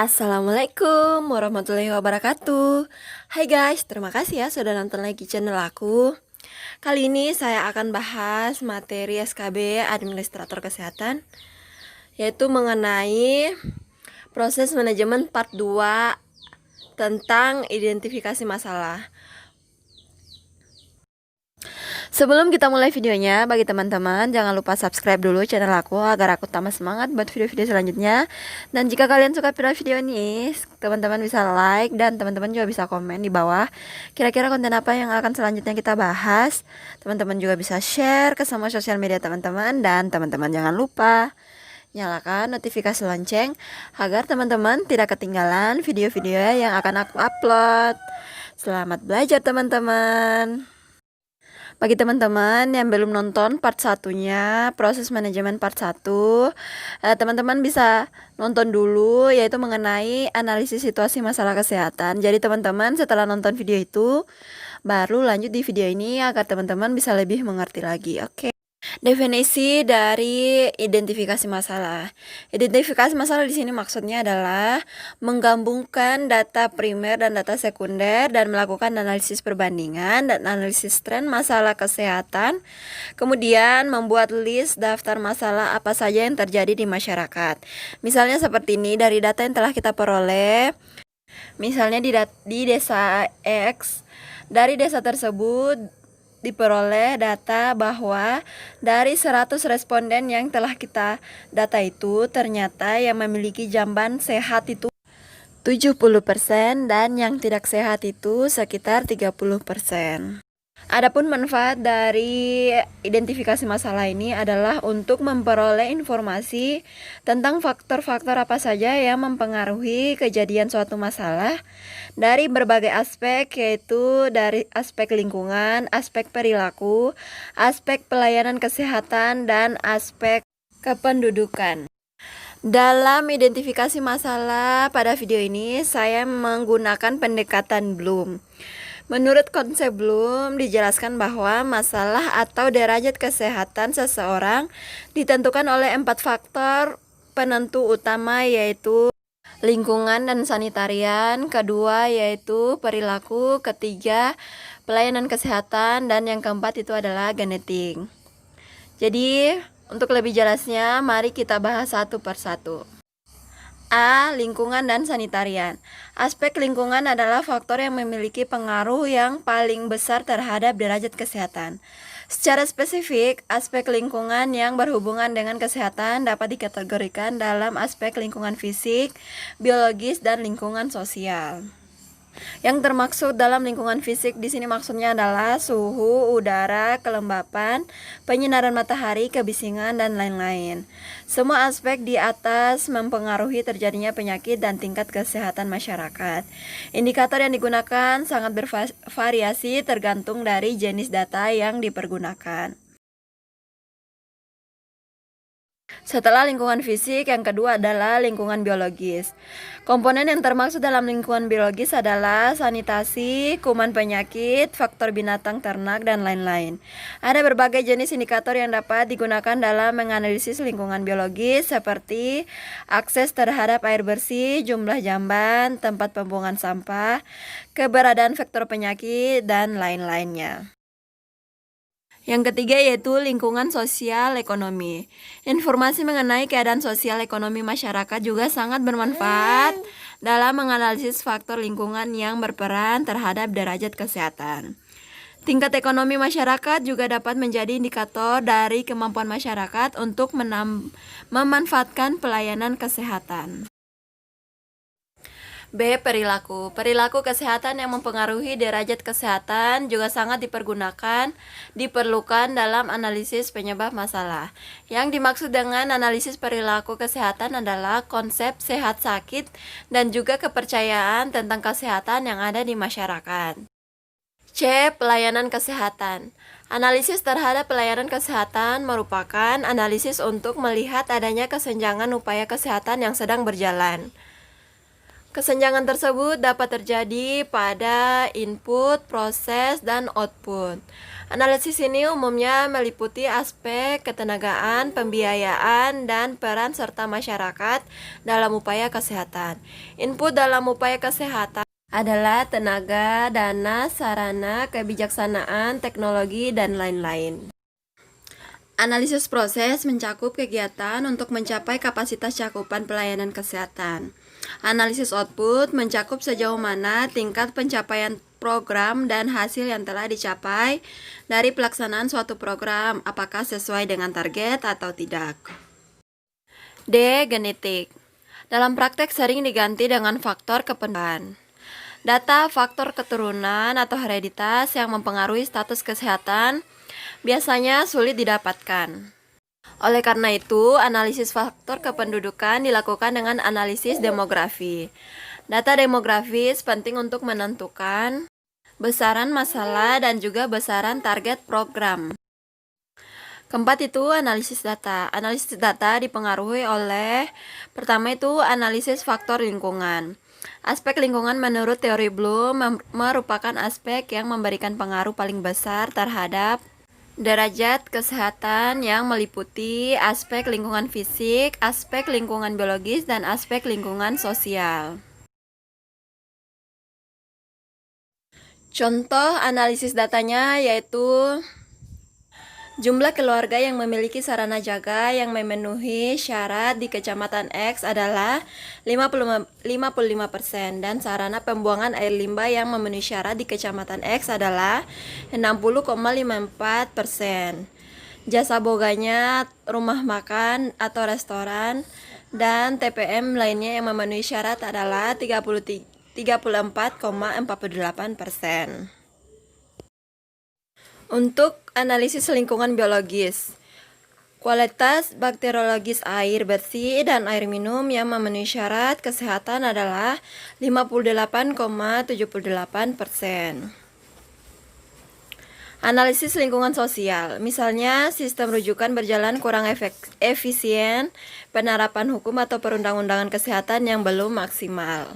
Assalamualaikum warahmatullahi wabarakatuh. Hai guys, terima kasih ya sudah nonton lagi channel aku. Kali ini saya akan bahas materi SKB Administrator Kesehatan, yaitu mengenai proses manajemen part 2 tentang identifikasi masalah. Sebelum kita mulai videonya, bagi teman-teman jangan lupa subscribe dulu channel aku agar aku tambah semangat buat video-video selanjutnya. Dan jika kalian suka video ini, teman-teman bisa like dan teman-teman juga bisa komen di bawah kira-kira konten apa yang akan selanjutnya kita bahas. Teman-teman juga bisa share ke semua sosial media teman-teman, dan teman-teman jangan lupa nyalakan notifikasi lonceng agar teman-teman tidak ketinggalan video-video yang akan aku upload. Selamat belajar teman-teman. Bagi teman-teman yang belum nonton part satunya, proses manajemen part 1, teman-teman bisa nonton dulu, yaitu mengenai analisis situasi masalah kesehatan. Jadi teman-teman setelah nonton video itu, baru lanjut di video ini agar teman-teman bisa lebih mengerti lagi. Oke. Definisi dari identifikasi masalah. Identifikasi masalah di sini maksudnya adalah menggabungkan data primer dan data sekunder dan melakukan analisis perbandingan dan analisis tren masalah kesehatan. Kemudian membuat list daftar masalah apa saja yang terjadi di masyarakat. Misalnya seperti ini, dari data yang telah kita peroleh, misalnya di desa X, dari desa tersebut diperoleh data bahwa dari 100 responden yang telah kita data itu, ternyata yang memiliki jamban sehat itu 70% dan yang tidak sehat itu sekitar 30%. Adapun manfaat dari identifikasi masalah ini adalah untuk memperoleh informasi tentang faktor-faktor apa saja yang mempengaruhi kejadian suatu masalah dari berbagai aspek, yaitu dari aspek lingkungan, aspek perilaku, aspek pelayanan kesehatan, dan aspek kependudukan. Dalam identifikasi masalah pada video ini, saya menggunakan pendekatan Bloom. Menurut konsep Bloom, dijelaskan bahwa masalah atau derajat kesehatan seseorang ditentukan oleh 4 faktor penentu utama, yaitu lingkungan dan sanitarian, kedua yaitu perilaku, ketiga pelayanan kesehatan, dan yang keempat itu adalah genetik. Jadi, untuk lebih jelasnya, mari kita bahas satu persatu. A. Lingkungan dan sanitarian. Aspek lingkungan adalah faktor yang memiliki pengaruh yang paling besar terhadap derajat kesehatan. Secara spesifik, aspek lingkungan yang berhubungan dengan kesehatan dapat dikategorikan dalam aspek lingkungan fisik, biologis, dan lingkungan sosial. Yang termaksud dalam lingkungan fisik di sini maksudnya adalah suhu, udara, kelembapan, penyinaran matahari, kebisingan, dan lain-lain. Semua aspek di atas mempengaruhi terjadinya penyakit dan tingkat kesehatan masyarakat. Indikator yang digunakan sangat bervariasi tergantung dari jenis data yang dipergunakan. Setelah lingkungan fisik, yang kedua adalah lingkungan biologis. Komponen yang termaksud dalam lingkungan biologis adalah sanitasi, kuman penyakit, faktor binatang ternak, dan lain-lain. Ada berbagai jenis indikator yang dapat digunakan dalam menganalisis lingkungan biologis, seperti akses terhadap air bersih, jumlah jamban, tempat pembuangan sampah, keberadaan faktor penyakit, dan lain-lainnya. Yang ketiga yaitu lingkungan sosial ekonomi. Informasi mengenai keadaan sosial ekonomi masyarakat juga sangat bermanfaat dalam menganalisis faktor lingkungan yang berperan terhadap derajat kesehatan. Tingkat ekonomi masyarakat juga dapat menjadi indikator dari kemampuan masyarakat untuk memanfaatkan pelayanan kesehatan. B. Perilaku. Perilaku kesehatan yang mempengaruhi derajat kesehatan juga sangat diperlukan dalam analisis penyebab masalah. Yang dimaksud dengan analisis perilaku kesehatan adalah konsep sehat sakit dan juga kepercayaan tentang kesehatan yang ada di masyarakat. C. Pelayanan kesehatan. Analisis terhadap pelayanan kesehatan merupakan analisis untuk melihat adanya kesenjangan upaya kesehatan yang sedang berjalan. Kesenjangan tersebut dapat terjadi pada input, proses, dan output. Analisis ini umumnya meliputi aspek ketenagaan, pembiayaan, dan peran serta masyarakat dalam upaya kesehatan. Input dalam upaya kesehatan adalah tenaga, dana, sarana, kebijaksanaan, teknologi, dan lain-lain. Analisis proses mencakup kegiatan untuk mencapai kapasitas cakupan pelayanan kesehatan. Analisis output mencakup sejauh mana tingkat pencapaian program dan hasil yang telah dicapai dari pelaksanaan suatu program, apakah sesuai dengan target atau tidak. D. Genetik. Dalam praktek sering diganti dengan faktor kependudukan. Data faktor keturunan atau hereditas yang mempengaruhi status kesehatan biasanya sulit didapatkan. Oleh karena itu, analisis faktor kependudukan dilakukan dengan analisis demografi. Data demografis penting untuk menentukan besaran masalah dan juga besaran target program. Keempat itu analisis data. Analisis data dipengaruhi oleh pertama itu analisis faktor lingkungan. Aspek lingkungan menurut teori Bloom merupakan aspek yang memberikan pengaruh paling besar terhadap derajat kesehatan yang meliputi aspek lingkungan fisik, aspek lingkungan biologis, dan aspek lingkungan sosial. Contoh analisis datanya yaitu jumlah keluarga yang memiliki sarana jaga yang memenuhi syarat di Kecamatan X adalah 55% dan sarana pembuangan air limbah yang memenuhi syarat di Kecamatan X adalah 60,54%. Jasa boganya rumah makan atau restoran dan TPM lainnya yang memenuhi syarat adalah 34,48%. Untuk analisis lingkungan biologis, kualitas bakteriologis air bersih dan air minum yang memenuhi syarat kesehatan adalah 58,78%. Analisis lingkungan sosial, misalnya sistem rujukan berjalan kurang efisien, penerapan hukum atau perundang-undangan kesehatan yang belum maksimal.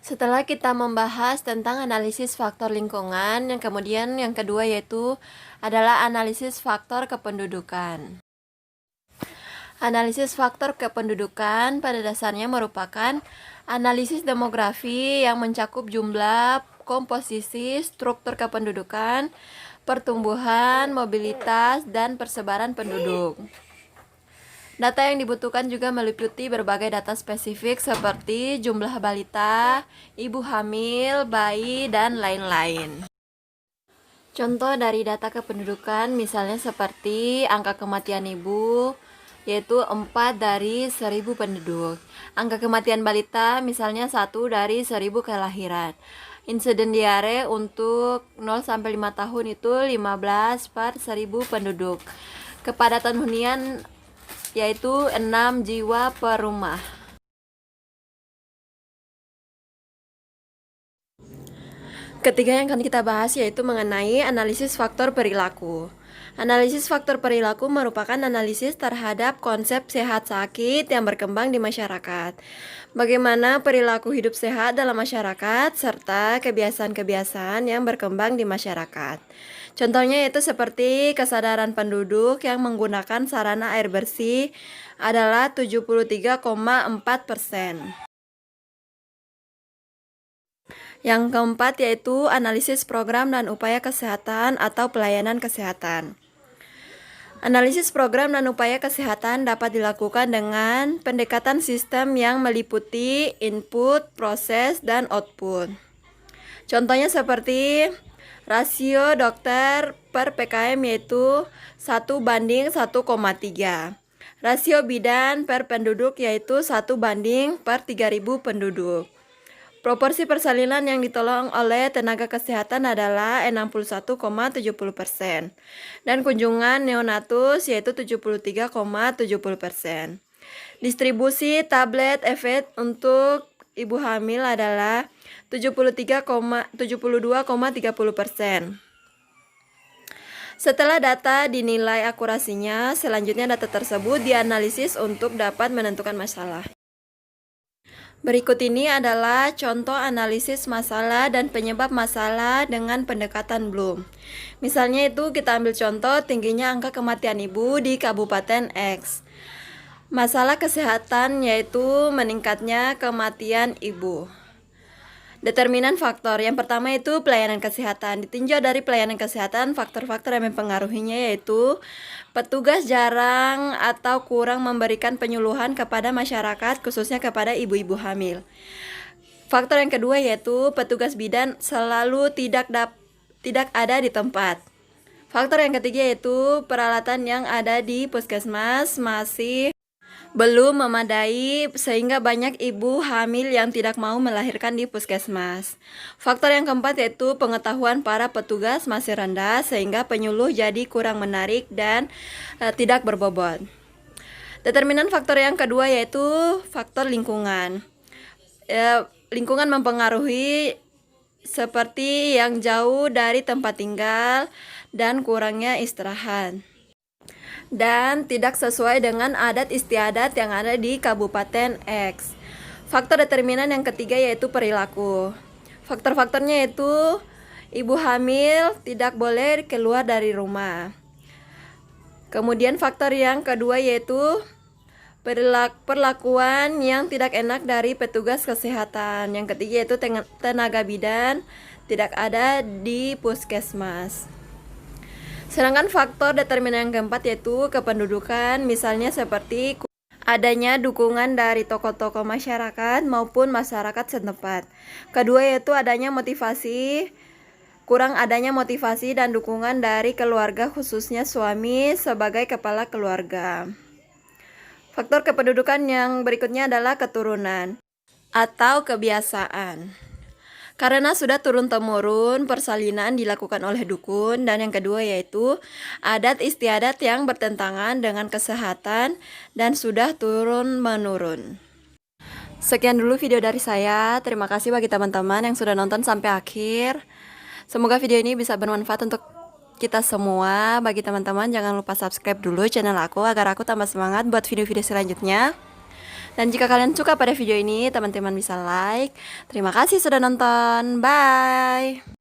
Setelah kita membahas tentang analisis faktor lingkungan, kemudian yang kedua yaitu adalah analisis faktor kependudukan. Analisis faktor kependudukan pada dasarnya merupakan analisis demografi yang mencakup jumlah, komposisi, struktur kependudukan, pertumbuhan, mobilitas, dan persebaran penduduk. Data yang dibutuhkan juga meliputi berbagai data spesifik seperti jumlah balita, ibu hamil, bayi, dan lain-lain. Contoh dari data kependudukan misalnya seperti angka kematian ibu, yaitu 4 dari 1000 penduduk. Angka kematian balita misalnya 1 dari 1000 kelahiran. Insiden diare untuk 0-5 tahun itu 15 per 1000 penduduk. Kepadatan hunian yaitu 6 jiwa per rumah. Ketiga yang akan kita bahas yaitu mengenai analisis faktor perilaku. Analisis faktor perilaku merupakan analisis terhadap konsep sehat sakit yang berkembang di masyarakat. Bagaimana perilaku hidup sehat dalam masyarakat serta kebiasaan-kebiasaan yang berkembang di masyarakat. Contohnya yaitu seperti kesadaran penduduk yang menggunakan sarana air bersih adalah 73,4%. Yang keempat yaitu analisis program dan upaya kesehatan atau pelayanan kesehatan. Analisis program dan upaya kesehatan dapat dilakukan dengan pendekatan sistem yang meliputi input, proses, dan output. Contohnya seperti rasio dokter per PKM yaitu 1:1,3. Rasio bidan per penduduk yaitu 1:per 3.000 penduduk. Proporsi persalinan yang ditolong oleh tenaga kesehatan adalah 61,70% dan kunjungan neonatus yaitu 73,70%. Distribusi tablet efek untuk ibu hamil adalah 72,30%. Setelah data dinilai akurasinya, selanjutnya data tersebut dianalisis untuk dapat menentukan masalah. Berikut ini adalah contoh analisis masalah dan penyebab masalah dengan pendekatan Bloom. Misalnya itu kita ambil contoh tingginya angka kematian ibu di Kabupaten X. Masalah kesehatan yaitu meningkatnya kematian ibu. Determinan faktor. Yang pertama itu pelayanan kesehatan. Ditinjau dari pelayanan kesehatan, faktor-faktor yang mempengaruhinya yaitu petugas jarang atau kurang memberikan penyuluhan kepada masyarakat, khususnya kepada ibu-ibu hamil. Faktor yang kedua yaitu petugas bidan selalu tidak ada di tempat. Faktor yang ketiga yaitu peralatan yang ada di puskesmas masih belum memadai sehingga banyak ibu hamil yang tidak mau melahirkan di puskesmas. Faktor yang keempat yaitu pengetahuan para petugas masih rendah sehingga penyuluh jadi kurang menarik dan tidak berbobot. Determinan faktor yang kedua yaitu faktor lingkungan. Lingkungan mempengaruhi seperti yang jauh dari tempat tinggal dan kurangnya istirahat, dan tidak sesuai dengan adat istiadat yang ada di Kabupaten X. Faktor determinan yang ketiga yaitu perilaku. Faktor-faktornya yaitu ibu hamil tidak boleh keluar dari rumah. Kemudian faktor yang kedua yaitu perlakuan yang tidak enak dari petugas kesehatan. Yang ketiga yaitu tenaga bidan tidak ada di puskesmas. Sedangkan faktor determinan yang keempat yaitu kependudukan, misalnya seperti adanya dukungan dari tokoh-tokoh masyarakat maupun masyarakat setempat. Kedua yaitu kurang adanya motivasi dan dukungan dari keluarga, khususnya suami sebagai kepala keluarga. Faktor kependudukan yang berikutnya adalah keturunan atau kebiasaan. Karena sudah turun-temurun persalinan dilakukan oleh dukun, dan yang kedua yaitu adat istiadat yang bertentangan dengan kesehatan dan sudah turun-menurun. Sekian dulu video dari saya. Terima kasih bagi teman-teman yang sudah nonton sampai akhir. Semoga video ini bisa bermanfaat untuk kita semua. Bagi teman-teman jangan lupa subscribe dulu channel aku agar aku tambah semangat buat video-video selanjutnya. Dan jika kalian suka pada video ini, teman-teman bisa like. Terima kasih sudah nonton. Bye.